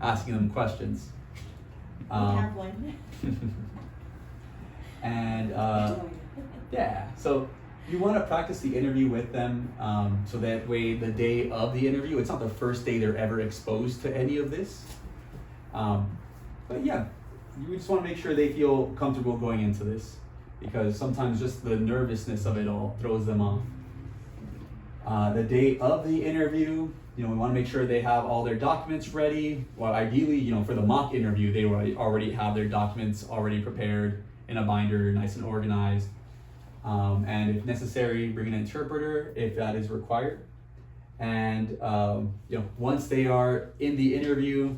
asking them questions. We have one. And yeah, so you want to practice the interview with them, so that way the day of the interview, it's not the first day they're ever exposed to any of this. But yeah, you just want to make sure they feel comfortable going into this, because sometimes just the nervousness of it all throws them off. The day of the interview, we want to make sure they have all their documents ready. Well, ideally, for the mock interview, they already have their documents already prepared in a binder, nice and organized. And if necessary, bring an interpreter if that is required. And once they are in the interview,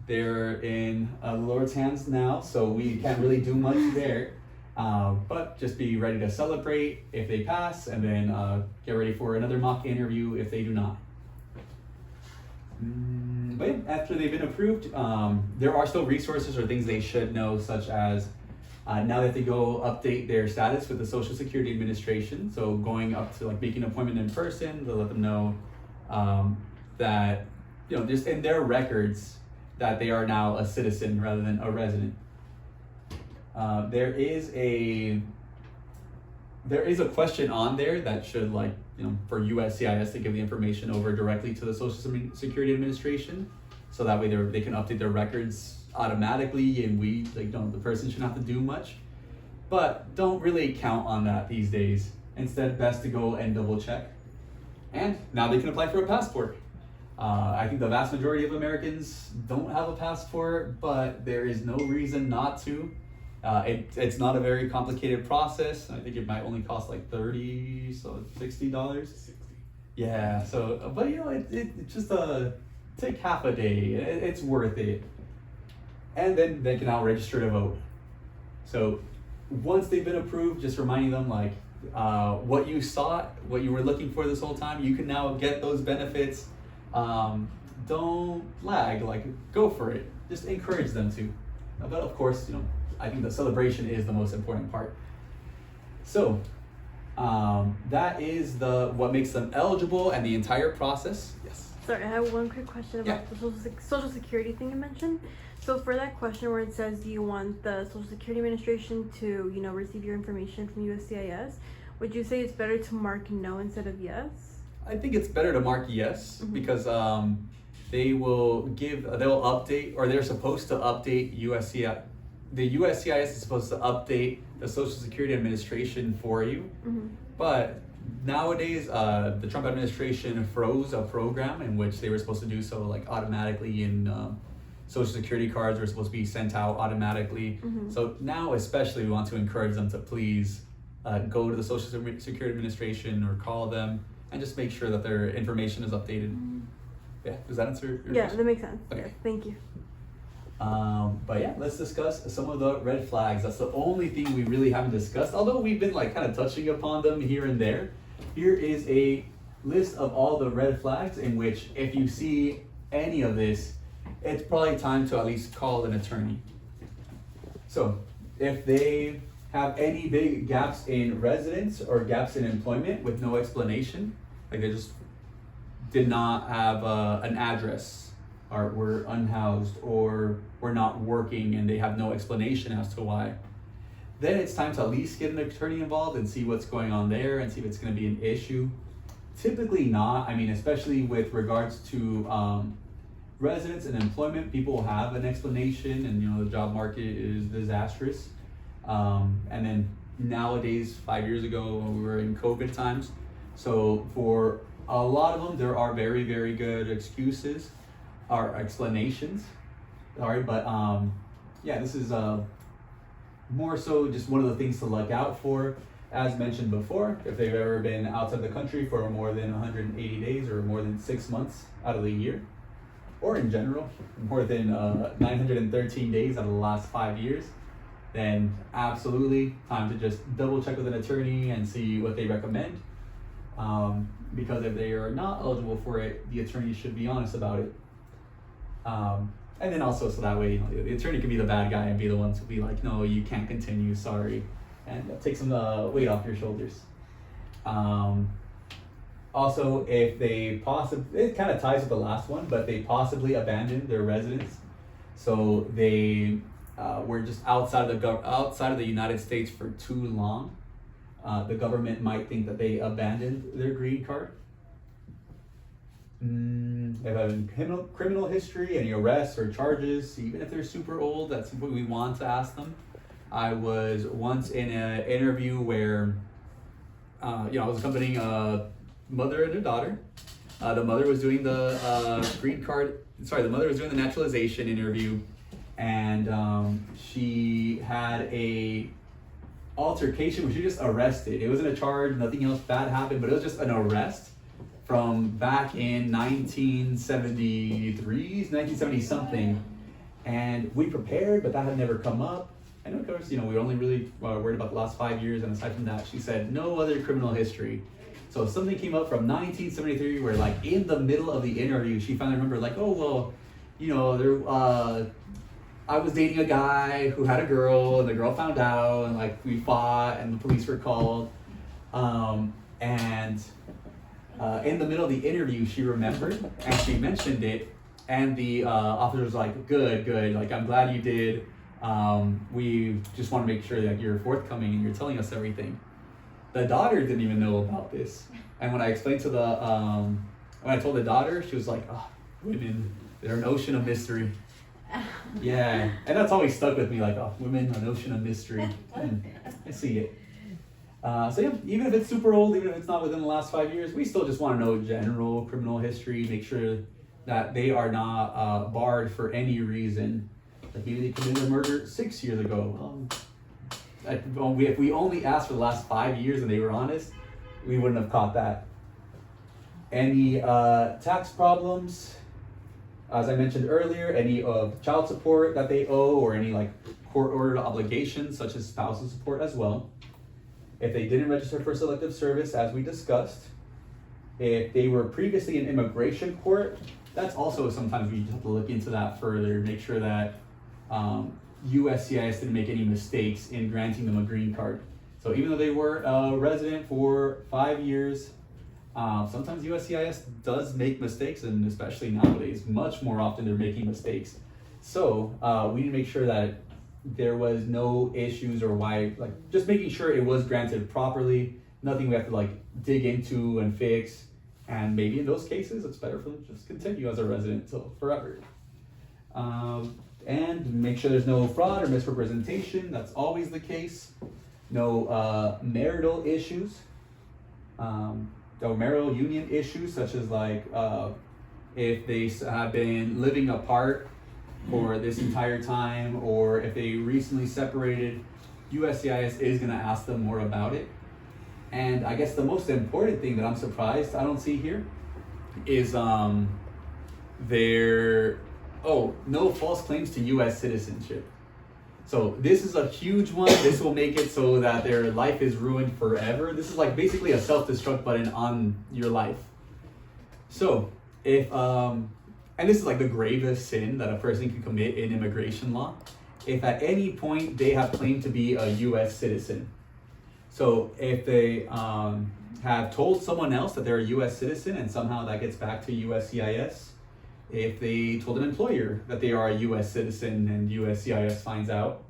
they're in the Lord's hands now, so we can't really do much there. But just be ready to celebrate if they pass, and then get ready for another mock interview if they do not. But yeah, after they've been approved, there are still resources or things they should know, such as now that they go update their status with the Social Security Administration. So going up to making an appointment in person to let them know that just in their records that they are now a citizen rather than a resident. There is a question on there that should for USCIS to give the information over directly to the Social Security Administration, so that way they can update their records automatically, and the person shouldn't have to do much. But don't really count on that these days. Instead, best to go and double check. And now they can apply for a passport. I think the vast majority of Americans don't have a passport, but there is no reason not to. It's not a very complicated process. I think it might only cost $30, so $60. 60. Yeah. So, but it just take half a day. It's worth it. And then they can now register to vote. So once they've been approved, just reminding them what you sought, what you were looking for this whole time, you can now get those benefits. Don't lag, go for it. Just encourage them to. But of course, I think the celebration is the most important part. So that is what makes them eligible and the entire process. Yes. Sorry, I have one quick question about the Social Security thing you mentioned. So for that question where it says, do you want the Social Security Administration to, receive your information from USCIS, would you say it's better to mark no instead of yes? I think it's better to mark yes, because they'll update, or they're supposed to update USCIS. The USCIS is supposed to update the Social Security Administration for you. But nowadays, the Trump administration froze a program in which they were supposed to do so automatically, and Social Security cards were supposed to be sent out automatically. So now especially we want to encourage them to please go to the Social Security Administration or call them and just make sure that their information is updated. Yeah, does that answer your question? That makes sense. Okay. Yes, thank you. But yeah, let's discuss some of the red flags. That's the only thing we really haven't discussed, although we've been kind of touching upon them here and there. Here is a list of all the red flags in which if you see any of this, it's probably time to at least call an attorney. So if they have any big gaps in residence or gaps in employment with no explanation, they just did not have an address, or were unhoused, or were not working and they have no explanation as to why, then it's time to at least get an attorney involved and see what's going on there and see if it's going to be an issue. Typically not. Especially with regards to residence and employment, people have an explanation, and the job market is disastrous. And then nowadays, 5 years ago, we were in COVID times, so for a lot of them, there are very, very good excuses or explanations. Sorry, but this is more so just one of the things to look out for. As mentioned before, if they've ever been outside the country for more than 180 days or more than 6 months out of the year, or in general, more than 913 days out of the last 5 years, then absolutely time to just double check with an attorney and see what they recommend. Because if they are not eligible for it, the attorney should be honest about it. And then also, so that way, the attorney can be the bad guy and be the one to be like, no, you can't continue, sorry. And take some weight off your shoulders. Also, if they possibly, it kind of ties with the last one, but they possibly abandoned their residence. So they were just outside of the United States for too long. The government might think that they abandoned their green card. They have criminal history, any arrests or charges, even if they're super old, that's what we want to ask them. I was once in an interview where, I was accompanying a mother and a daughter. The mother was doing the the mother was doing the naturalization interview, and she had a altercation where she was just arrested. It wasn't a charge, nothing else bad happened, but it was just an arrest from back in 1970 something. And we prepared, but that had never come up. And of course, we were only really worried about the last 5 years, and aside from that, she said no other criminal history. So something came up from 1973 where, like, in the middle of the interview, she finally remembered, like, oh, well, I was dating a guy who had a girl, and the girl found out, and, like, we fought, and the police were called. In the middle of the interview, she remembered, and she mentioned it, and the officer was like, good, like, I'm glad you did. We just want to make sure that you're forthcoming and you're telling us everything. The daughter didn't even know about this. And when I explained to when I told the daughter, she was like, oh, women, they're an ocean of mystery. Yeah, and that's always stuck with me, like, oh, women, an ocean of mystery. I see it. So yeah, even if it's super old, even if it's not within the last 5 years, we still just want to know general criminal history, make sure that they are not barred for any reason. Like maybe they committed a murder 6 years ago. If we only asked for the last 5 years and they were honest, we wouldn't have caught that. Any tax problems, as I mentioned earlier, any child support that they owe, or any like court-ordered obligations such as spousal support as well. If they didn't register for selective service, as we discussed. If they were previously in immigration court, that's also sometimes we have to look into that further, make sure that USCIS didn't make any mistakes in granting them a green card. So even though they were a resident for 5 years, sometimes USCIS does make mistakes, and especially nowadays, much more often they're making mistakes. So we need to make sure that there was no issues, or just making sure it was granted properly, nothing we have to like dig into and fix. And maybe in those cases, it's better for them to just continue as a resident till forever. And make sure there's no fraud or misrepresentation. That's always the case. No marital issues, no marital union issues, such as like if they have been living apart for this entire time, or if they recently separated, USCIS is going to ask them more about it. And I guess the most important thing that I'm surprised I don't see here is no false claims to US citizenship. So this is a huge one. This will make it so that their life is ruined forever. This is like basically a self-destruct button on your life. So if and this is like the gravest sin that a person can commit in immigration law, if at any point they have claimed to be a US citizen. So if they have told someone else that they're a US citizen and somehow that gets back to USCIS, if they told an employer that they are a US citizen and USCIS finds out,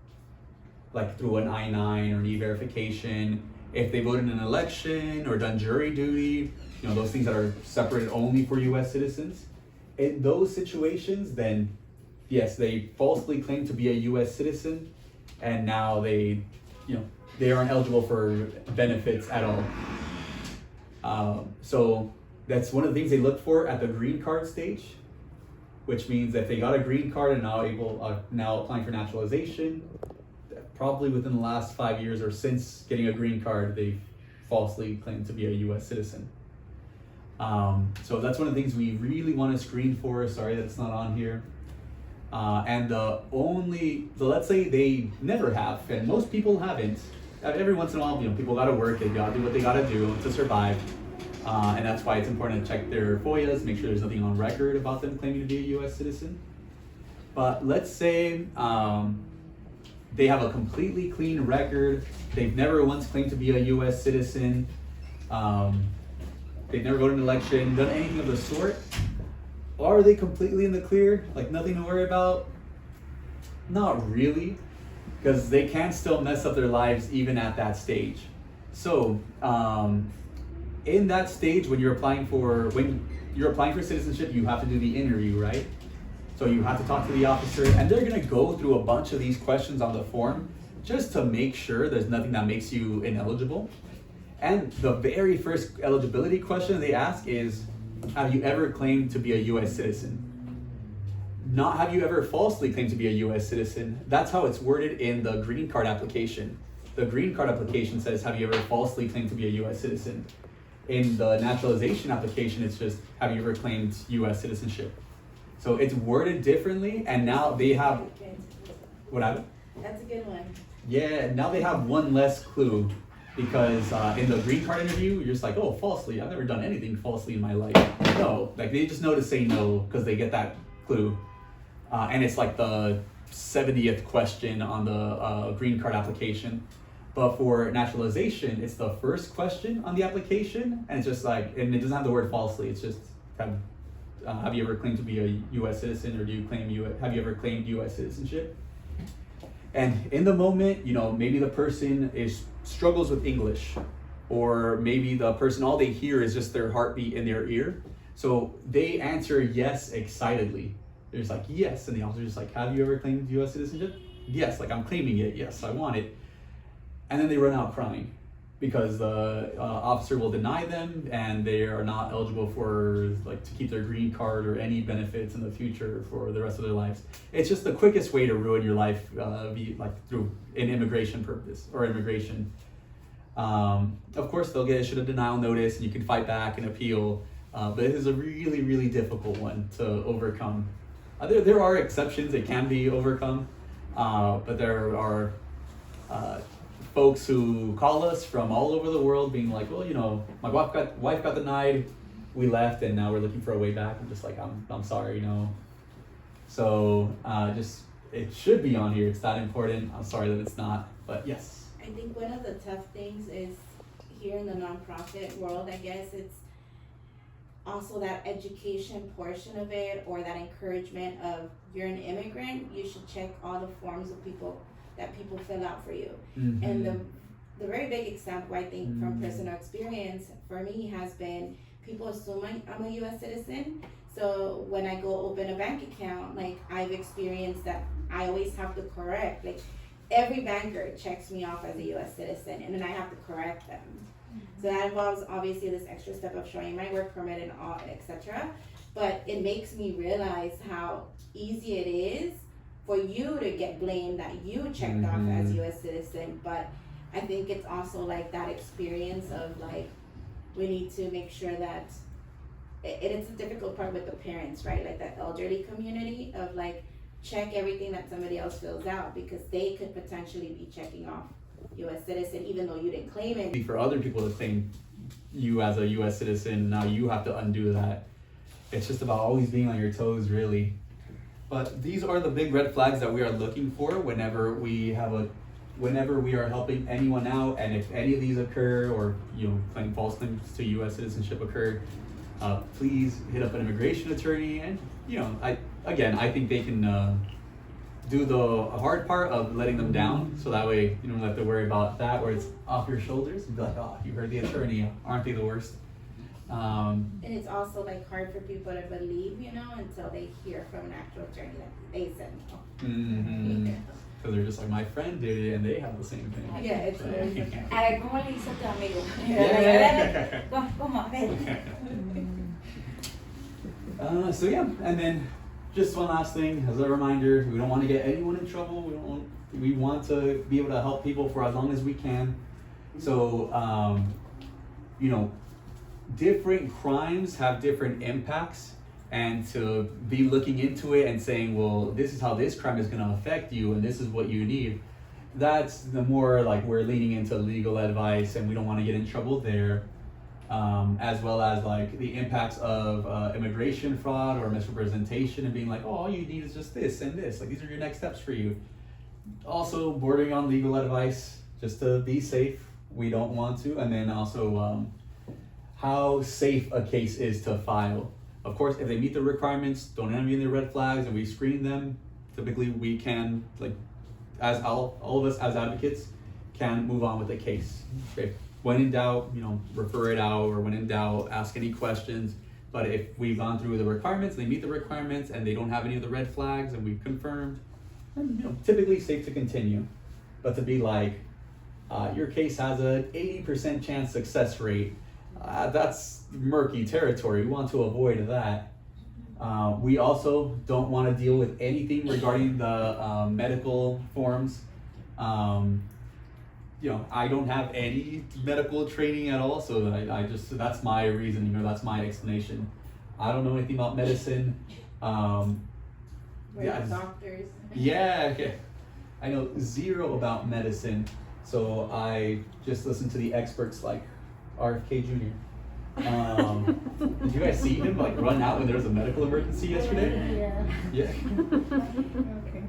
like through an I-9 or an E-verification, if they voted in an election or done jury duty, those things that are separated only for US citizens, in those situations, then yes, they falsely claim to be a US citizen, and now they aren't eligible for benefits at all. So that's one of the things they look for at the green card stage, which means that if they got a green card and now applying for naturalization, probably within the last 5 years or since getting a green card, they falsely claimed to be a US citizen. So that's one of the things we really want to screen for. Sorry that's not on here. So let's say they never have, and most people haven't. Every once in a while, people gotta work, they gotta do what they gotta do to survive. And that's why it's important to check their FOIAs, make sure there's nothing on record about them claiming to be a US citizen. But let's say they have a completely clean record, they've never once claimed to be a US citizen, they've never voted in an election, done anything of the sort. Are they completely in the clear? Like nothing to worry about? Not really, because they can still mess up their lives even at that stage. So, in that stage, when you're applying for citizenship, you have to do the interview, right? So you have to talk to the officer, and they're gonna go through a bunch of these questions on the form just to make sure there's nothing that makes you ineligible. And the very first eligibility question they ask is, have you ever claimed to be a US citizen? Not have you ever falsely claimed to be a US citizen. That's how it's worded in the green card application. The green card application says, have you ever falsely claimed to be a US citizen? In the naturalization application, it's just, have you ever claimed US citizenship? So it's worded differently, and now they have, what happened? That's a good one. Yeah, now they have one less clue, because in the green card interview, you're just like, oh, falsely, I've never done anything falsely in my life. No, like they just know to say no, because they get that clue. And it's like the 70th question on the green card application. But for naturalization, it's the first question on the application, and it's just like, and it doesn't have the word falsely, it's just, have you ever claimed to be a U.S. citizen, or have you ever claimed U.S. citizenship? And in the moment, maybe the person struggles with English, or maybe the person, all they hear is just their heartbeat in their ear. So they answer yes excitedly. They're just like, yes, and the officer's just like, have you ever claimed U.S. citizenship? Yes, like I'm claiming it, yes, I want it. And then they run out crying, because the officer will deny them, and they are not eligible for to keep their green card or any benefits in the future for the rest of their lives. It's just the quickest way to ruin your life, through an immigration purpose or immigration. Of course, they'll get issued a denial notice, and you can fight back and appeal. But it is a really, really difficult one to overcome. There are exceptions; it can be overcome, but there are folks who call us from all over the world being like, well, my wife got denied, we left, and now we're looking for a way back. I'm just like, I'm sorry, So it should be on here. It's that important. I'm sorry that it's not, but yes. I think one of the tough things is here in the nonprofit world, I guess, it's also that education portion of it, or that encouragement of, you're an immigrant, you should check all the forms of that people fill out for you. Mm-hmm. And the very big example, I think, from personal experience for me has been, people assume I'm a US citizen. So when I go open a bank account, I've experienced that I always have to correct, every banker checks me off as a US citizen, and then I have to correct them. Mm-hmm. So that involves obviously this extra step of showing my work permit and all, etc. But it makes me realize how easy it is for you to get blamed that you checked off as U.S. citizen. But I think it's also that experience of we need to make sure that it's a difficult part with the parents, right? That elderly community of check everything that somebody else fills out, because they could potentially be checking off U.S. citizen even though you didn't claim it. For other people to claim you as a U.S. citizen, now you have to undo that. It's just about always being on your toes, really. But these are the big red flags that we are looking for whenever we are helping anyone out, and if any of these occur, or claim false claims to U.S. citizenship occur, please hit up an immigration attorney. And I think they can do the hard part of letting them down, so that way you don't have to worry about that, where it's off your shoulders. You'd be like, oh, you heard the attorney, aren't they the worst? And it's also hard for people to believe, until they hear from an actual attorney that they said no. Mm-hmm. Because they're just like, my friend did it, and they have the same thing. Yeah, it's A ver, ¿cómo le hizo tu amigo? Yeah. ¿Cómo? So yeah, and then just one last thing as a reminder: we don't want to get anyone in trouble. We want to be able to help people for as long as we can. So different crimes have different impacts, and to be looking into it and saying, well, this is how this crime is going to affect you, and this is what you need. That's the more we're leaning into legal advice, and we don't want to get in trouble there. As well as the impacts of immigration fraud or misrepresentation, and being oh, all you need is just this and this. These are your next steps for you. Also bordering on legal advice, just to be safe. We don't want to. And then also how safe a case is to file. Of course, if they meet the requirements, don't have any red flags, and we screen them, typically we can, like, as all of us as advocates, can move on with the case. Okay. When in doubt, refer it out, or when in doubt, ask any questions. But if we've gone through the requirements, they meet the requirements, and they don't have any of the red flags, and we've confirmed, then, typically safe to continue. But to be like, your case has an 80% chance success rate, that's murky territory. We want to avoid that. We also don't want to deal with anything regarding the medical forms. I don't have any medical training at all, so I just, that's my reason, that's my explanation. I don't know anything about medicine. We're not doctors. Yeah, okay. I know zero about medicine, so I just listen to the experts like RFK Jr. Did you guys see him like run out when there was a medical emergency yesterday? Yeah. Okay.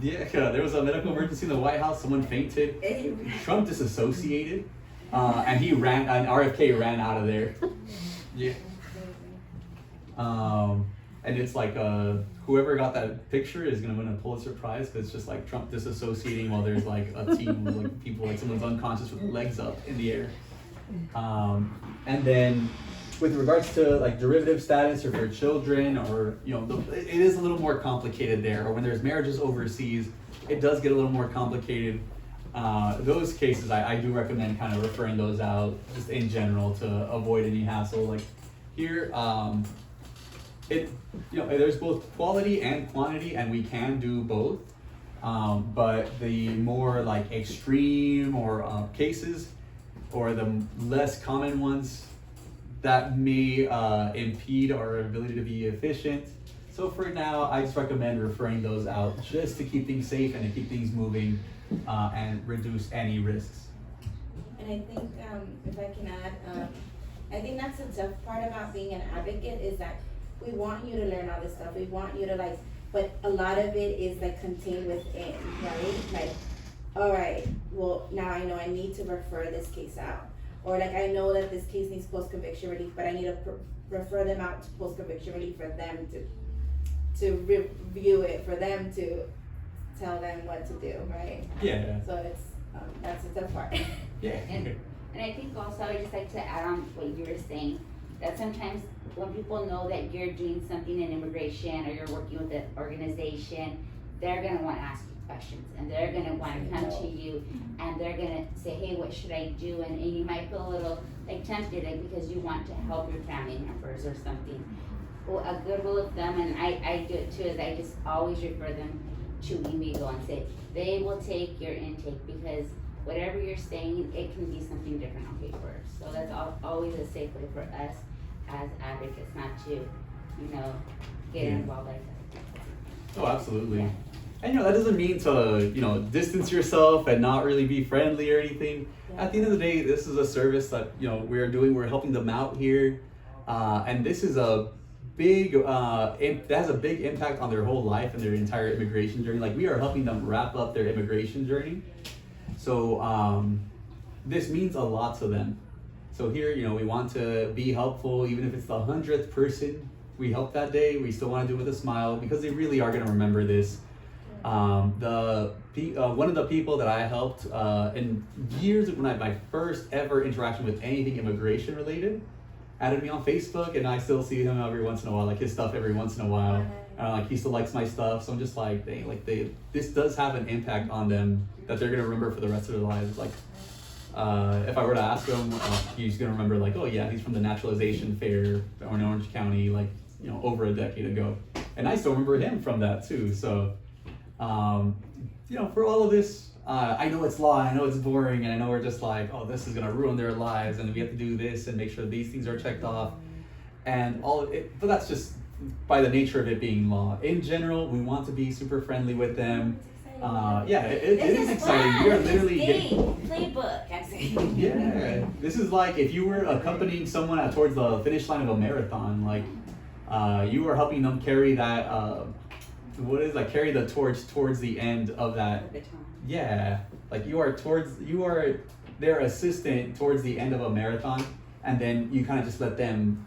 Yeah, there was a medical emergency in the White House. Someone fainted. Trump disassociated, and RFK ran out of there. Yeah. And it's like whoever got that picture is gonna win a Pulitzer Prize, because it's just like Trump disassociating while there's like a team of like people, like someone's unconscious with their legs up in the air. And then with regards to like derivative status or for children, or it is a little more complicated there. Or when there's marriages overseas, it does get a little more complicated. Those cases, I do recommend kind of referring those out just in general to avoid any hassle. Like here, there's both quality and quantity, and we can do both. But the more like extreme or cases, or the less common ones, that may impede our ability to be efficient. So for now, I just recommend referring those out just to keep things safe and to keep things moving and reduce any risks. And I think, if I can add, I think that's the tough part about being an advocate, is that we want you to learn all this stuff. We want you to but a lot of it is like contained within, right? Like, all right, well, now I know I need to refer this case out. Or like, I know that this case needs post-conviction relief, but I need to refer them out to post-conviction relief for them to review it, for them to tell them what to do, right? Yeah. So it's, that's the tough part. Yeah. And I think also, I would just like to add on what you were saying, that sometimes when people know that you're doing something in immigration, or you're working with an organization, they're gonna want to ask you questions, and they're gonna want to come to you, and they're gonna say, hey, what should I do? And you might feel a little like tempted, like, because you want to help your family members or something. Well, a good rule of thumb, and I do it too, is I just always refer them to Emigo and say, they will take your intake, because whatever you're saying, it can be something different on paper. So that's always a safe way for us as advocates not to, get involved like that. Oh, absolutely. Yeah. And that doesn't mean to, distance yourself and not really be friendly or anything. Yeah. At the end of the day, this is a service that, we're helping them out here. And this is a big, that has a big impact on their whole life and their entire immigration journey. Like, we are helping them wrap up their immigration journey. So, this means a lot to them. So here, we want to be helpful, even if it's the 100th person we help that day, we still want to do it with a smile, because they really are going to remember this. One of the people that I helped in years of my first ever interaction with anything immigration related, added me on Facebook, and I still see him every once in a while, like his stuff every once in a while. He still likes my stuff, so I'm just like, dang, this does have an impact on them that they're gonna remember for the rest of their lives. Like, if I were to ask him, he's gonna remember, like, oh yeah, he's from the Naturalization Fair in Orange County, over a decade ago, and I still remember him from that too. So, for all of this, I know it's law, I know it's boring, and I know we're just like, oh, this is gonna ruin their lives, and we have to do this and make sure these things are checked off, and all of it. But that's just by the nature of it being law. In general, we want to be super friendly with them. It is exciting. We are literally playbook. Yeah, this is like if you were accompanying someone towards the finish line of a marathon. Like, you are helping them carry that. Carry the torch towards the end of that. Yeah, like you are their assistant towards the end of a marathon, and then you kind of just let them,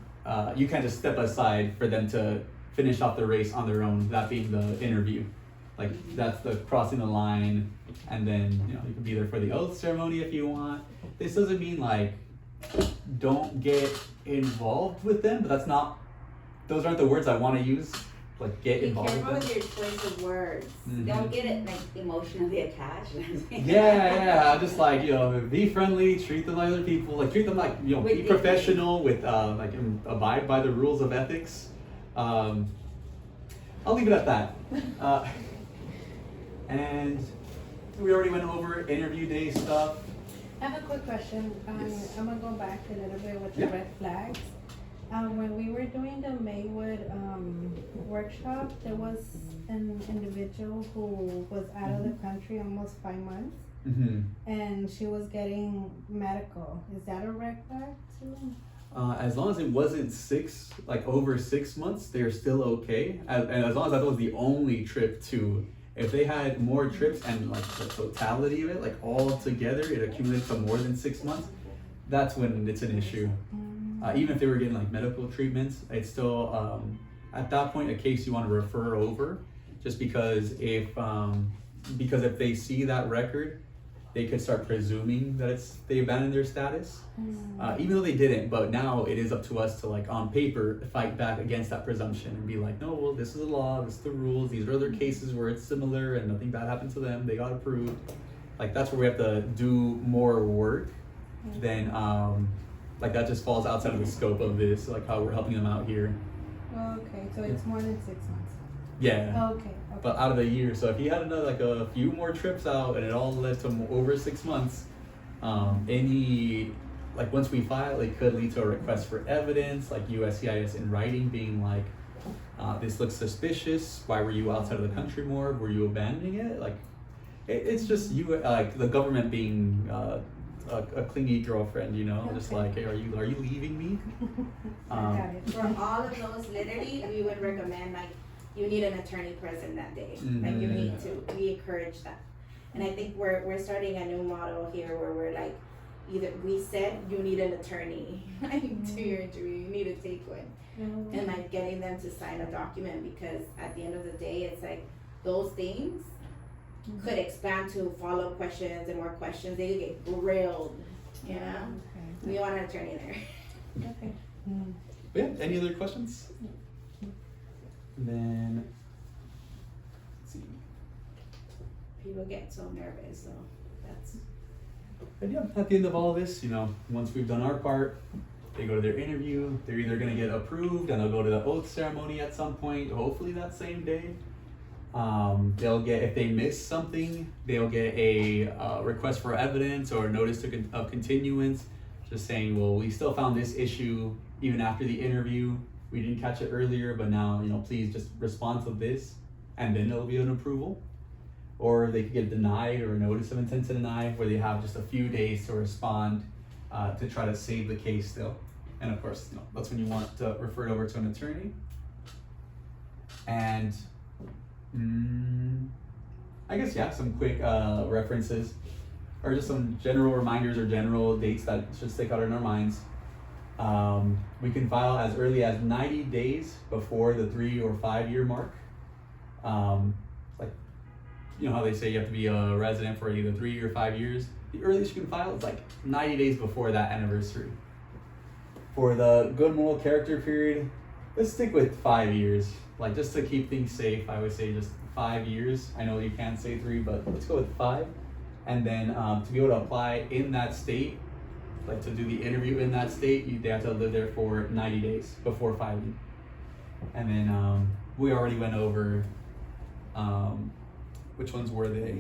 you kind of just step aside for them to finish off the race on their own, that being the interview. Like that's the crossing the line, and then you can be there for the oath ceremony if you want. This doesn't mean like don't get involved with them, but those aren't the words I want to use. Like get Be involved careful with with them. your choice of words. Don't get it like emotionally attached. Yeah, just like be friendly, treat them like other people, like treat them like be With professional, with like abide by the rules of ethics. I'll leave it at that. And we already went over interview day stuff. I have a quick question. Yes. I'm gonna go back a little bit with the Yeah. red flags. When we were doing the Maywood workshop, there was an individual who was out of the country almost 5 months, Mm-hmm. and she was getting medical. Is that a red flag too? As long as it wasn't over 6 months, they're still okay. And as long as that was the only trip too. If they had more trips and like the totality of it, like all together, it accumulates to more than 6 months, that's when it's an issue. Even if they were getting like medical treatments, it's still at that point a case you want to refer over, just because if they see that record, they could start presuming that they abandoned their status, even though they didn't. But now it is up to us to like on paper fight back against that presumption and be like, no, well, this is the law, this is the rules. These are other cases where it's similar and nothing bad happened to them. They got approved. Like that's where we have to do more work than like that just falls outside of the scope of this, like how we're helping them out here. Okay, so it's more than 6 months. Yeah. Okay. But out of the year, so if he had another like a few more trips out and it all led to over 6 months, once we file, it could lead to a request for evidence, like USCIS in writing, being like, this looks suspicious. Why were you outside of the country more? Were you abandoning it? Like, it's just like the government being a clingy girlfriend, just like, hey, are you leaving me? I got it. For all of those, literally, we would recommend like you need an attorney present that day. Like you need to. We encourage that, and I think we're starting a new model here where we're like, either we said you need an attorney to your interview, you need to take one, and like getting them to sign a document, because at the end of the day, it's like those things could expand to follow-up questions and more questions. They could get grilled, Okay. We want an attorney there. Okay. But yeah, any other questions? And then, let's see. People get so nervous, so that's. But yeah, at the end of all this, once we've done our part, they go to their interview. They're either gonna get approved and they'll go to the oath ceremony at some point, hopefully that same day. They'll get, if they miss something, they'll get a request for evidence or notice of continuance, just saying, well, we still found this issue even after the interview. We didn't catch it earlier, but now, please just respond to this, and then it'll be an approval. Or they could get denied or a notice of intent to deny, where they have just a few days to respond to try to save the case still. And of course, that's when you want to refer it over to an attorney. And I guess, yeah, some quick references, or just some general reminders or general dates that should stick out in our minds. We can file as early as 90 days before the 3 or 5 year mark. Like, how they say you have to be a resident for either 3 or 5 years. The earliest you can file is like 90 days before that anniversary. For the good moral character period, let's stick with 5 years. Like, just to keep things safe, I would say just 5 years. I know you can't say 3, but let's go with 5. And then to be able to apply in that state, like to do the interview in that state, they have to live there for 90 days before filing. And then we already went over which ones were they?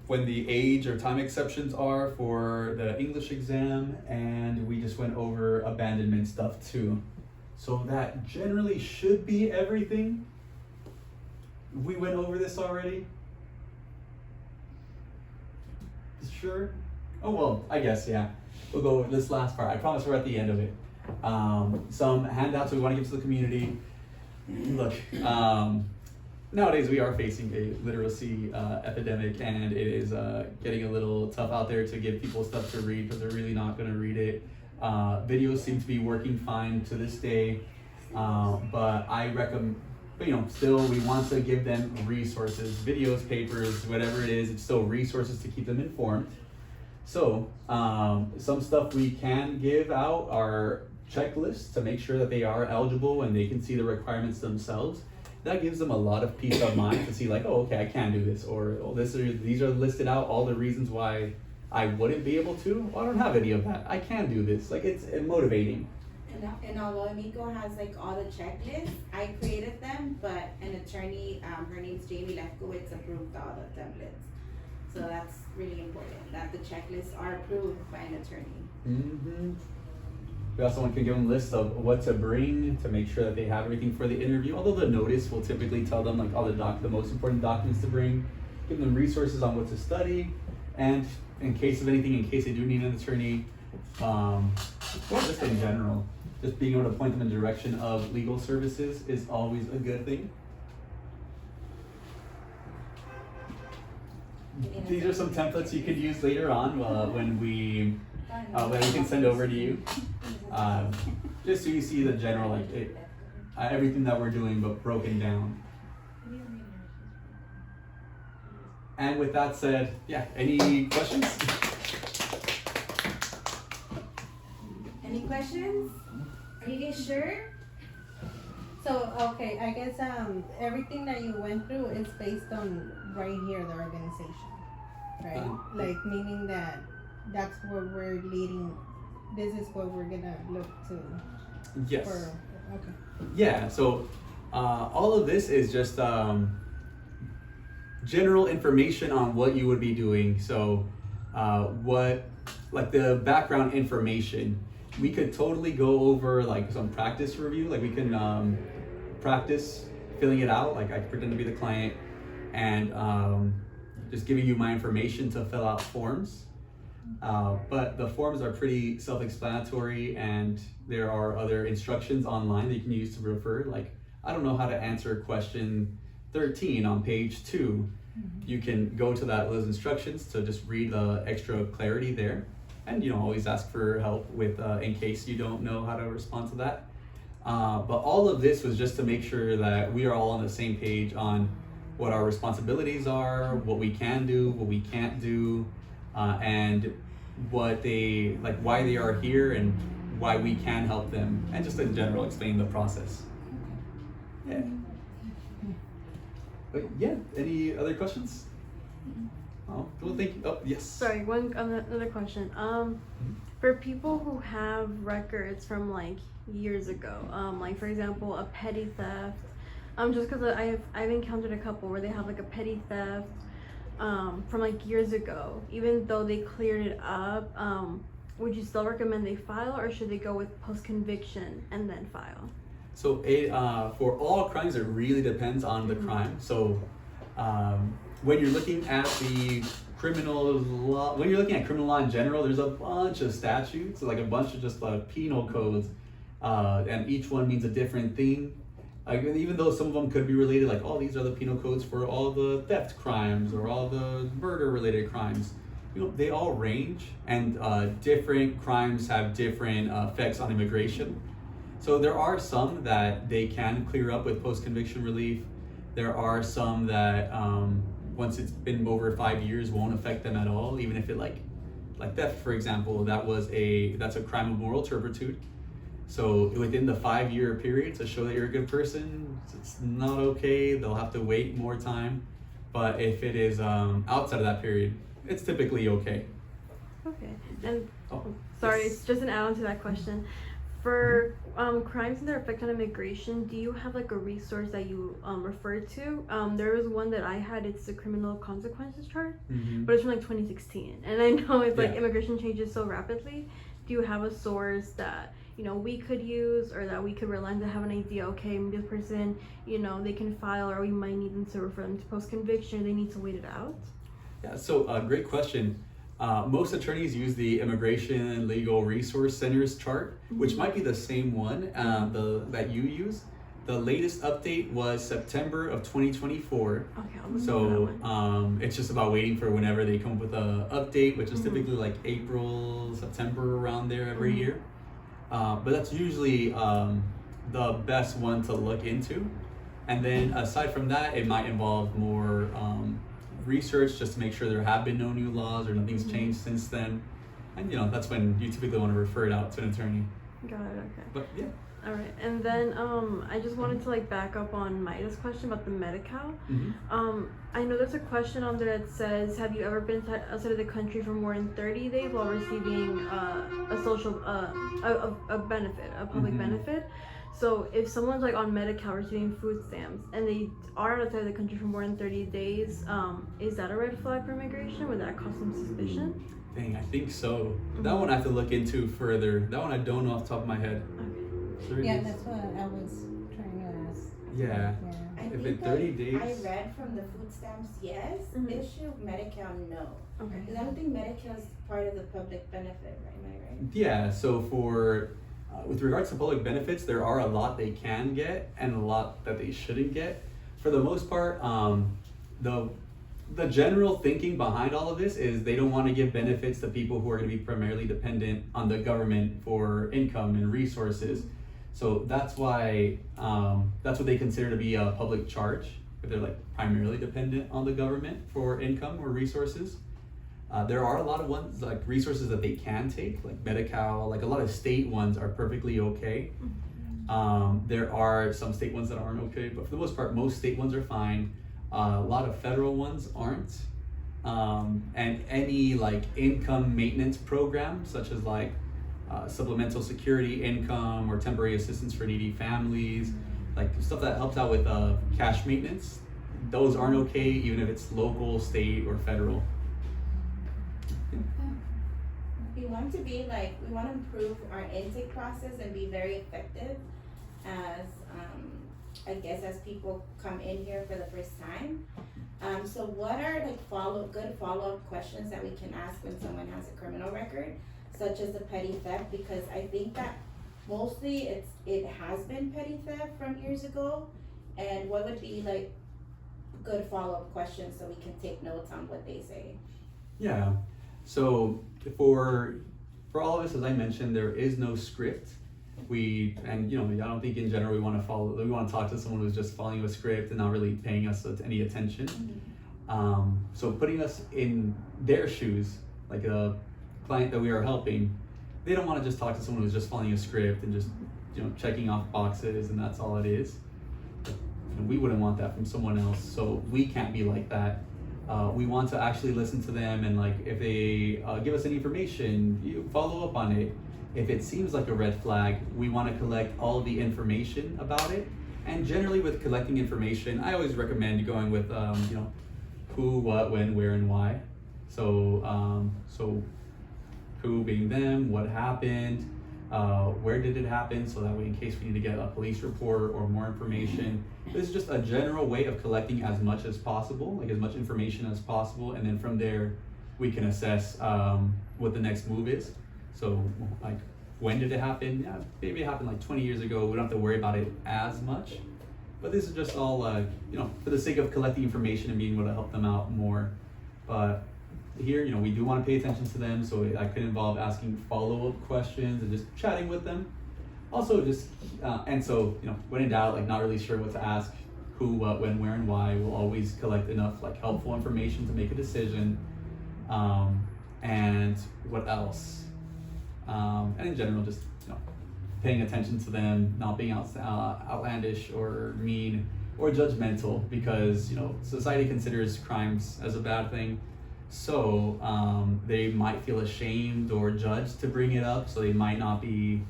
When the age or time exceptions are for the English exam, and we just went over abandonment stuff too. So that generally should be everything. We went over this already. Sure? Oh, well, I guess, yeah. We'll go with this last part. I promise we're at the end of it. Some handouts we want to give to the community. Look, nowadays we are facing a literacy epidemic, and it is getting a little tough out there to give people stuff to read, because they're really not going to read it. Videos seem to be working fine to this day, but I recommend, still we want to give them resources, videos, papers, whatever it is. It's still resources to keep them informed. So some stuff we can give out are checklists to make sure that they are eligible and they can see the requirements themselves. That gives them a lot of peace of mind to see like, oh, okay, I can do this, or oh, these are listed out all the reasons why I wouldn't be able to. Well, I don't have any of that. I can do this. Like, it's motivating. And although Amico has like all the checklists, I created them, but an attorney, her name's Jamie Lefkowitz, approved all the templates. So that's really important, that the checklists are approved by an attorney. Mm-hmm. We also want to give them lists of what to bring to make sure that they have everything for the interview. Although the notice will typically tell them like all the most important documents to bring, give them resources on what to study, and in case of anything, in case they do need an attorney, well, just in general, just being able to point them in the direction of legal services is always a good thing. These are some templates you could use later on when we can send over to you, just so you see the general everything that we're doing but broken down. And with that said, yeah, any questions? Any questions? Are you guys sure? So, okay, I guess, everything that you went through is based on right here, the organization, right? Like, meaning that that's where we're leading, this is what we're gonna look to. Yes. Okay. Yeah, so all of this is just general information on what you would be doing. So like the background information, we could totally go over like some practice review. Like we can practice filling it out. Like I pretend to be the client and just giving you my information to fill out forms. But the forms are pretty self-explanatory, and there are other instructions online that you can use to refer. Like, I don't know how to answer question 13 on page 2. You can go to those instructions to just read the extra clarity there, and always ask for help with in case you don't know how to respond to that. But all of this was just to make sure that we are all on the same page on what our responsibilities are, what we can do, what we can't do, and what they like, why they are here, and why we can help them, and just in general explain the process. Yeah. But yeah, any other questions? Oh, well, thank you. Oh, yes. Sorry, another question. For people who have records from like years ago, like for example, a petty theft. Just because I've encountered a couple where they have like a petty theft from like years ago. Even though they cleared it up, would you still recommend they file, or should they go with post-conviction and then file? So for all crimes, it really depends on the crime. So when you're looking at the criminal law, when you're looking at criminal law in general, there's a bunch of statutes, like a bunch of just penal codes, and each one means a different thing. Even though some of them could be related, like, oh, these are the penal codes for all the theft crimes or all the murder-related crimes. They all range, and different crimes have different effects on immigration. So there are some that they can clear up with post-conviction relief. There are some that once it's been over 5 years won't affect them at all, even if it like theft, for example, that's a crime of moral turpitude. So within the 5-year period, to show that you're a good person, it's not okay. They'll have to wait more time. But if it is outside of that period, it's typically okay. Okay. And sorry, yes. it's just an add-on to that question. For crimes and their effect on immigration, do you have like a resource that you refer to? There was one that I had. It's the criminal consequences chart, but it's from like 2016, and I know it's like immigration changes so rapidly. Do you have a source that we could use, or that we could rely on to have an idea? Okay, this person, they can file, or we might need them to refer them to post-conviction. They need to wait it out. Yeah. So great question. Most attorneys use the Immigration Legal Resource Centers chart, which might be the same one that you use, The latest update was September of 2024. Okay, I'll listen to that So one. it's just about waiting for whenever they come up with a update, which is Mhm. typically like April, September, around there every Mhm. year. But that's usually the best one to look into. And then aside from that, it might involve more research just to make sure there have been no new laws or nothing's Mhm. changed since then. And that's when you typically want to refer it out to an attorney. Got it. Okay. But yeah. All right, and then I just wanted to like back up on Maida's question about the Medi-Cal. I know there's a question on there that says, have you ever been outside of the country for more than 30 days while receiving a social a benefit, a public Mhm. benefit? So if someone's like on Medi-Cal receiving food stamps and they are outside of the country for more than 30 days, is that a red flag for immigration? Would that cause some suspicion? Dang, I think so. That one I have to look into further. That one I don't know off the top of my head. Okay. 30 Yeah, days. that's what I was trying to ask. Yeah. Yeah. I If think it 30 days. I read from the food stamps, yes. Mhm. Issue Medi-Cal, no. Okay. Because I don't think Medi-Cal is part of the public benefit, right? Am I right? Yeah, so for with regards to public benefits, there are a lot they can get and a lot that they shouldn't get. For the most part, the general thinking behind all of this is they don't want to give benefits to people who are going to be primarily dependent on the government for income and resources. So that's why that's what they consider to be a public charge, if they're like primarily dependent on the government for income or resources. There are a lot of ones like resources that they can take, like Medi-Cal, like a lot of state ones are perfectly okay. There are some state ones that aren't okay, but for the most part, most state ones are fine. A lot of federal ones aren't. And any like income maintenance program, such as like supplemental security income or temporary assistance for needy families, like stuff that helps out with cash maintenance, those aren't okay, even if it's local, state, or federal. We want to be like, we want to improve our intake process and be very effective as, I guess, as people come in here for the first time. So what are like good follow-up questions that we can ask when someone has a criminal record, such as the petty theft? Because I think that mostly it has been petty theft from years ago. And what would be like good follow-up questions so we can take notes on what they say? Yeah. So for all of us, as I mentioned, there is no script. I don't think in general we want to talk to someone who's just following a script and not really paying us any attention. So putting us in their shoes, like a client that we are helping, they don't want to just talk to someone who's just following a script and just checking off boxes and that's all it is. We wouldn't want that from someone else, so we can't be like that. We want to actually listen to them, and like if they give us any information, you follow up on it. If it seems like a red flag, we want to collect all the information about it. And generally with collecting information, I always recommend going with who, what, when, where, and why. So who being them, what happened, where did it happen, so that way in case we need to get a police report or more information. This is just a general way of collecting as much as possible, like as much information as possible, and then from there we can assess what the next move is. So like, when did it happen? Yeah, maybe it happened like 20 years ago. We don't have to worry about it as much. But this is just all, for the sake of collecting information and being able to help them out more. But here, we do want to pay attention to them, so that could involve asking follow-up questions and just chatting with them. Also, just, when in doubt, like not really sure what to ask, who, what, when, where, and why, we'll always collect enough like helpful information to make a decision. And what else? And in general, just paying attention to them, not being outlandish or mean or judgmental, because society considers crimes as a bad thing, so they might feel ashamed or judged to bring it up, so they might not be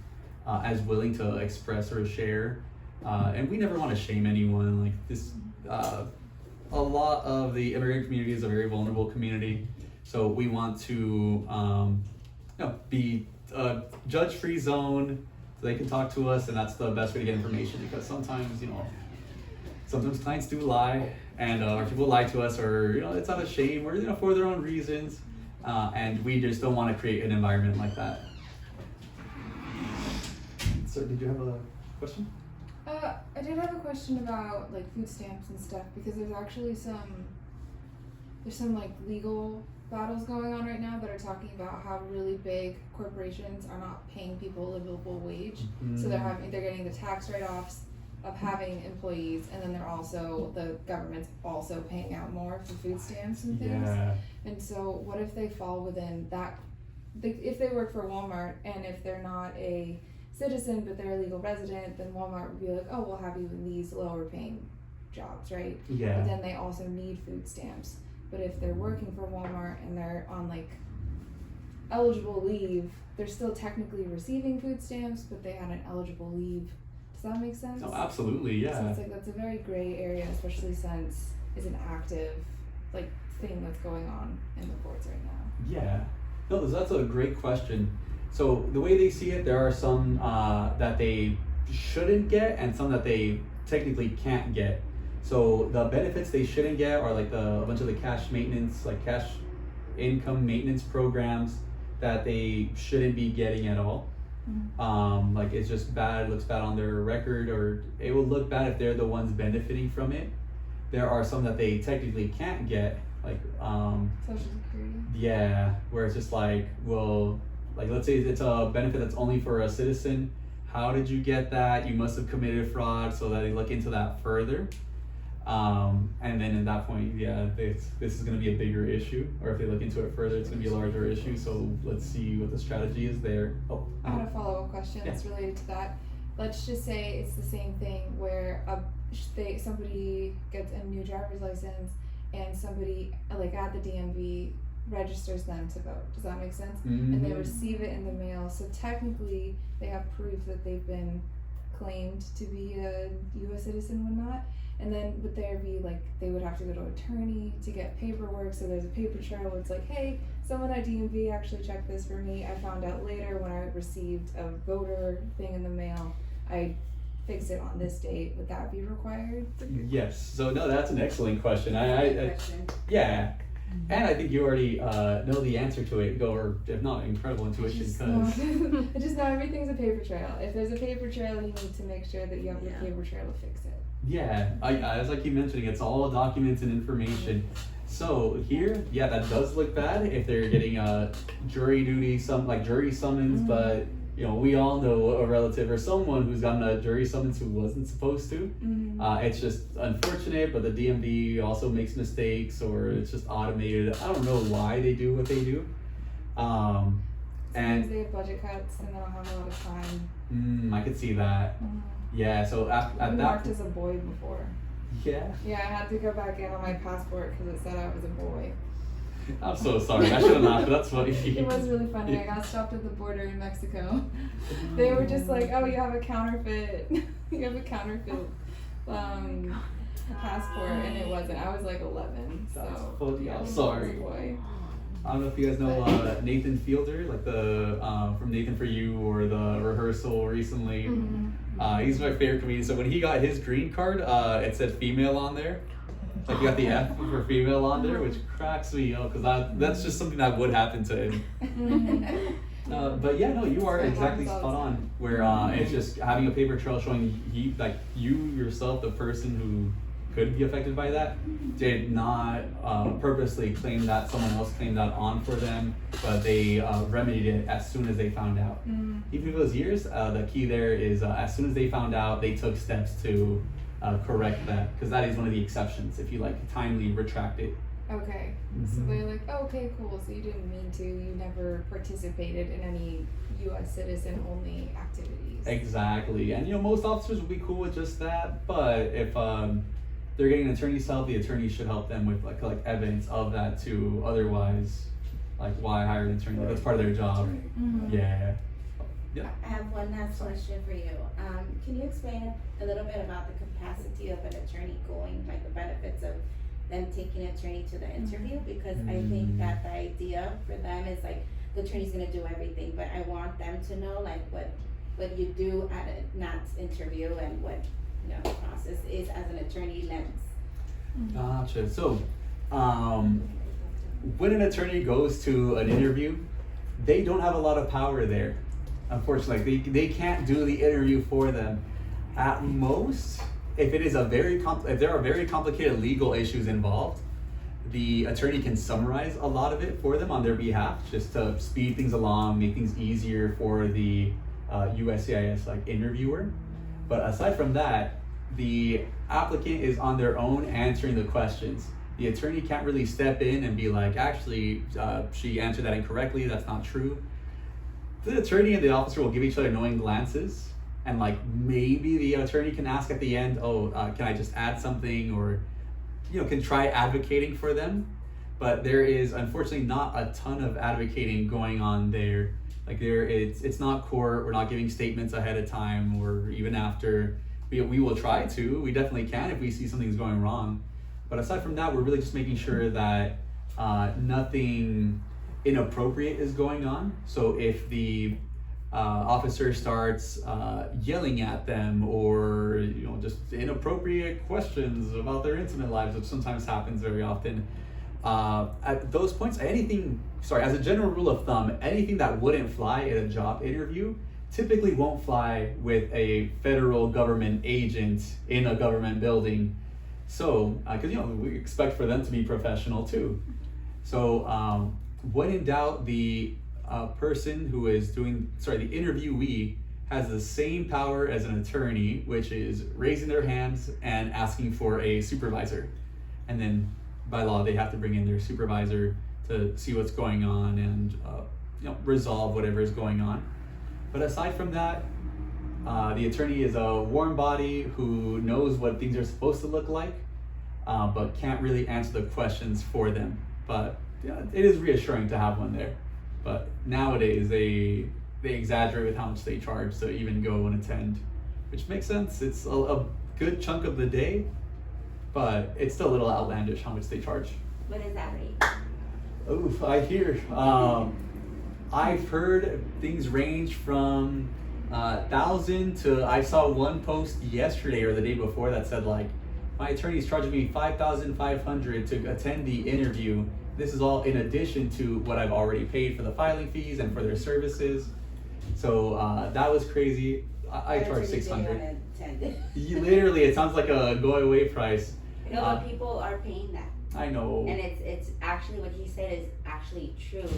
as willing to express or share. And we never want to shame anyone. Like this, a lot of the immigrant community is a very vulnerable community, so we want to be a judge-free zone, so they can talk to us, and that's the best way to get information, because sometimes clients do lie, and or people lie to us, or it's out of shame, or for their own reasons, and we just don't want to create an environment like that. So did you have a question? I did have a question about like food stamps and stuff because there's actually some like legal battles going on right now that are talking about how really big corporations are not paying people a livable wage. So they're getting the tax write-offs of having employees, and then the government's also paying out more for food stamps and things. Yeah. And so what if they fall within that, if they work for Walmart and if they're not a citizen but they're a legal resident, then Walmart would be like, oh, we'll have you in these lower paying jobs, right? Yeah. But then they also need food stamps. But if they're working for Walmart and they're on like eligible leave, they're still technically receiving food stamps, but they had an eligible leave. Does that make sense? Oh, absolutely, yeah. So it's like that's a very gray area, especially since it's an active like thing that's going on in the courts right now. Yeah. No, that's a great question. So the way they see it, there are some that they shouldn't get and some that they technically can't get. So the benefits they shouldn't get are like a bunch of the cash maintenance, like cash income maintenance programs that they shouldn't be getting at all. Like it's just bad, looks bad on their record, or it will look bad if they're the ones benefiting from it. There are some that they technically can't get, like Social Security. yeah, where it's just like, well, like let's say it's a benefit that's only for a citizen. How did you get that? You must have committed fraud, so that they look into that further. And then at that point, yeah, this is going to be a bigger issue, or if they look into it further, it's going to be a larger issue. So let's see what the strategy is there. Oh, I had a follow-up question that's related to that. Let's just say it's the same thing where somebody gets a new driver's license and somebody like at the DMV registers them to vote. Does that make sense? And they receive it in the mail. So technically, they have proof that they've been claimed to be a U.S. citizen, would not. And then would there be like they would have to go to an attorney to get paperwork, so there's a paper trail where it's like, hey, someone at DMV actually checked this for me. I found out later when I received a voter thing in the mail, I fixed it on this date. Would that be required? Yes. So no, that's an excellent question. Good question. Yeah, and I think you already know the answer to it. Or if not, incredible intuition. I just know everything's a paper trail. If there's a paper trail, you need to make sure that you have the paper trail to fix it. Yeah, as I keep mentioning, it's all documents and information. So here, yeah, that does look bad if they're getting a jury duty, jury summons, but you know, we all know a relative or someone who's gotten a jury summons who wasn't supposed to. It's just unfortunate, but the DMV also makes mistakes, or it's just automated. I don't know why they do what they do. Sometimes they have budget cuts and they don't have a lot of time. I could see that. Yeah, so at I that marked as a boy before. Yeah. Yeah, I had to go back in on my passport because it said I was a boy. I'm so sorry. I should have laughed, but that's funny. It was really funny. I got stopped at the border in Mexico. They were just like, "Oh, you have a counterfeit. You have a counterfeit passport," and it wasn't. I was like 11, so That's funny. yeah, I'm sorry. I was a boy. I don't know if you guys know Nathan Fielder, like the from Nathan For You or the rehearsal recently. He's my favorite comedian. So when he got his green card, it said female on there. Like you got the F for female on there, which cracks me up because that's just something that would happen to him. But yeah, no, you are exactly spot on. Where it's just having a paper trail showing you yourself, the person who could be affected by that, did not purposely claim that someone else claimed that on for them, but they remedied it as soon as they found out. Even if it was years, the key there is as soon as they found out, they took steps to correct that, because that is one of the exceptions if you timely retract it. Okay, so they're like, oh, okay, cool, so you didn't mean to, you never participated in any U.S. citizen only activities. Exactly, and most officers would be cool with just that, but if they're getting an attorney's help, the attorney should help them with collect evidence of that too. Otherwise, why hire an attorney? That's part of their job. Yeah. I have one last question for you. Can you explain a little bit about the capacity of an attorney going, the benefits of them taking an attorney to the interview? Because I think that the idea for them is the attorney's gonna do everything, but I want them to know what you do at a NATS interview and what the process is as an attorney lens. Gotcha. So, when an attorney goes to an interview, they don't have a lot of power there. Unfortunately, they can't do the interview for them. At most, if it is if there are very complicated legal issues involved, the attorney can summarize a lot of it for them on their behalf, just to speed things along, make things easier for the USCIS like interviewer. But aside from that, the applicant is on their own answering the questions. The attorney can't really step in and be like, actually, she answered that incorrectly, that's not true. The attorney and the officer will give each other knowing glances, and like maybe the attorney can ask at the end, can I just add something, or can try advocating for them. But there is unfortunately not a ton of advocating going on there. Like it's not court, we're not giving statements ahead of time or even after. We will try to, we definitely can if we see something's going wrong. But aside from that, we're really just making sure that nothing inappropriate is going on. So if the officer starts yelling at them, or just inappropriate questions about their intimate lives, which sometimes happens very often, at those points, as a general rule of thumb, anything that wouldn't fly at a job interview typically won't fly with a federal government agent in a government building. So, because we expect for them to be professional too. So, when in doubt, the person who is the interviewee has the same power as an attorney, which is raising their hands and asking for a supervisor. And then by law, they have to bring in their supervisor to see what's going on and resolve whatever is going on. But aside from that, the attorney is a warm body who knows what things are supposed to look like, but can't really answer the questions for them. But it is reassuring to have one there. But nowadays, they exaggerate with how much they charge to even go and attend, which makes sense. It's a good chunk of the day, but it's still a little outlandish how much they charge. What is that rate? Oof, I hear. I've heard things range from 1,000 to, I saw one post yesterday or the day before that said like, my attorney's charging me $5,500 to attend the interview. This is all in addition to what I've already paid for the filing fees and for their services. So that was crazy. I charge $600. Literally, it sounds like a go away price. But people are paying that. I know. And it's actually what he said is actually true.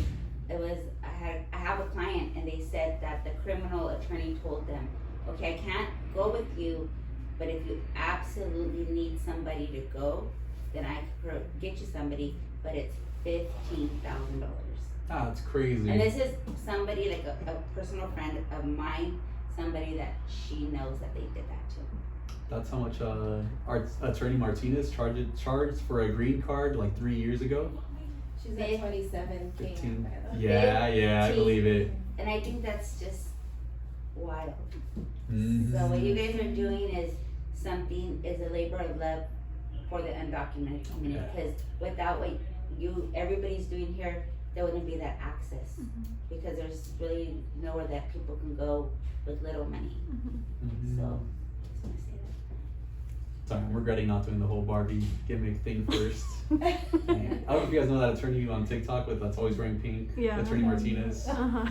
I have a client, and they said that the criminal attorney told them, okay, I can't go with you, but if you absolutely need somebody to go, then I could get you somebody, but it's $15,000. That's crazy. And this is somebody like a personal friend of mine, somebody that she knows that they did that to. That's how much our attorney Martinez charged for a green card like 3 years ago. She's at 27K. 15. Yeah, I believe it. And I think that's just wild. Mm-hmm. So what you guys are doing is a labor of love for the undocumented community, because without what everybody's doing here, there wouldn't be that access, because there's really nowhere that people can go with little money. Mm-hmm. So just want to say that. Sorry, I'm regretting not doing the whole Barbie gimmick thing first. I don't know if you guys know that attorney on TikTok that's always wearing pink. Yeah. Attorney Martinez. Yeah.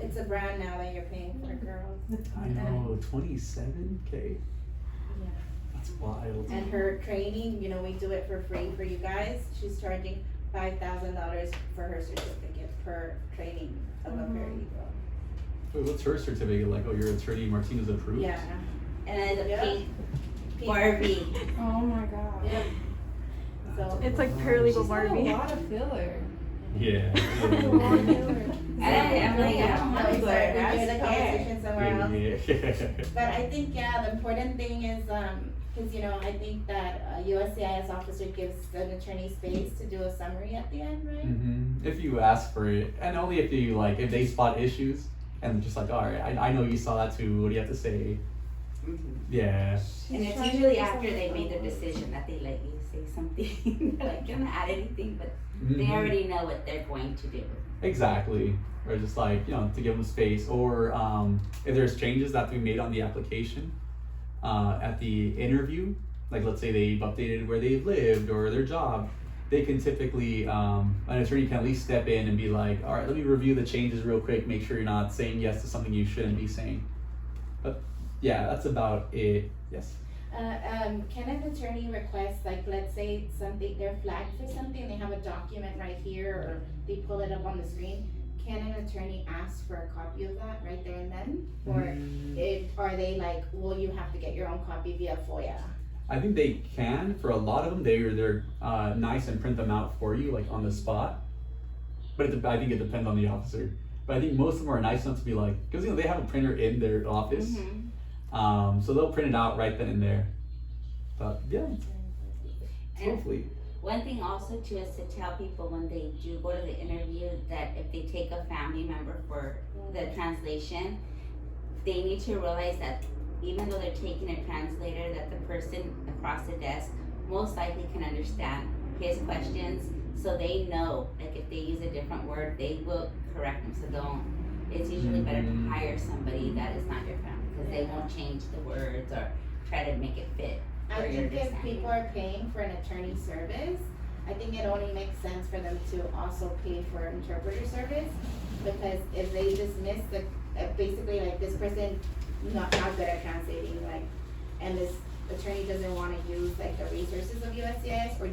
It's a brand now that you're paying for, girls. I know, 27K. Yeah. That's wild. And her training, we do it for free for you guys. She's charging $5,000 for her certificate per training of a paralegal. Wait, what's her certificate like? Oh, your attorney Martinez approved? Yeah. And then the Yeah. pink Barbie. Oh my god. Yep. So It's like paralegal She's got Barbie. a lot of filler. Yeah. A lot of filler. I'm like, I don't want to go. Sorry, I'm we do the scared. conversation somewhere else. Yeah. But I think, the important thing is, because, I think that a USCIS officer gives an attorney space to do a summary at the end, right? Mm-hmm. If you ask for it, and only if you if they spot issues, and just like, all right, I know you saw that too. What do you have to say? Yeah. And it's usually after they made their decision that they let you say something. They're like, don't add anything, but they Mhm. already know what they're going to do. Exactly. Or just to give them space, or if there's changes that we made on the application at the interview, like let's say they've updated where they've lived or their job, they can typically, an attorney can at least step in and be like, all right, let me review the changes real quick, make sure you're not saying yes to something you shouldn't be saying. But yeah, that's about it. Yes. Can an attorney request, like, let's say something, they're flagged for something, they have a document right here, or they pull it up on the screen, can an attorney ask for a copy of that right there and then? Or are they like, well, you have to get your own copy via FOIA? I think they can. For a lot of them, they're nice and print them out for you, like on the spot. But I think it depends on the officer. But I think most of them are nice enough to be like, because they have a printer in their office, so they'll print it out right then and there. But yeah, And hopefully. one thing also too is to tell people when they do go to the interview that if they take a family member for the translation, they need to realize that even though they're taking a translator, that the person across the desk most likely can understand his questions, so they know, like if they use a different word, they will correct them. So it's usually better to hire somebody that is not your family, because they won't change the words or try to make it fit. I think if people are paying for an attorney service, I think it only makes sense for them to also pay for interpreter service, because if they dismiss the, basically like this person not good at translating, like, and this attorney doesn't wanna use like the resources of USCIS or